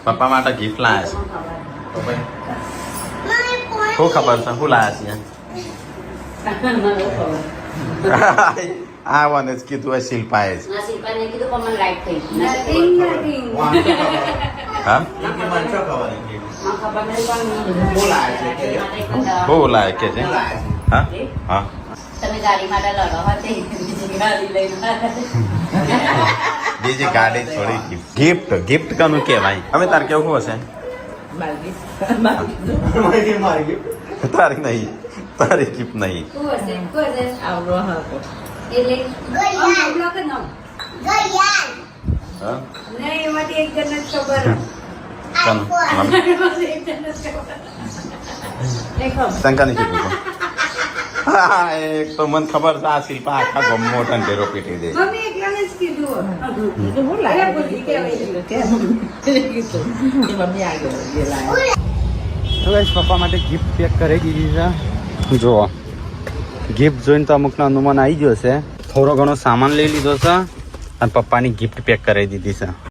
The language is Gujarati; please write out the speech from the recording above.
પપ્પા માટે ગિફ્ટ લાયા છે તો ભાઈ શું ખબર છે શું લાયા છે આ વને જ કીધું હોય શિલ્પાએ જ હા બહુ લાયા કે છે હા હા તમે ગાડી માટે લડો હતી ગાડી લઈને બીજી ગાડી થોડી ગિફ્ટ ગિફ્ટ કનું કહેવાય હવે તાર કેવું હશે તારી નહીં તારી ગિફ્ટ નહીં આવડો હતો એટલે બ્લોક ન હા નહીં એમાંથી એક જણ જ ખબર શંકાની કીધું હા એક તો મને ખબર છે આ શિલ્પા આખા ગમો ઢંઢેરો પીટી દે મમ્મી એકલાને જ કીધું હું લાવી મમ્મી આગળ તો ગાઈસ પપ્પા માટે ગિફ્ટ પેક કરી દીધી છે જુઓ ગિફ્ટ જોઈને તો અમુકનો અનુમાન આવી ગયો છે થોડો ઘણો સામાન લઈ લીધો છે અને પપ્પાની ગિફ્ટ પેક કરી દીધી છે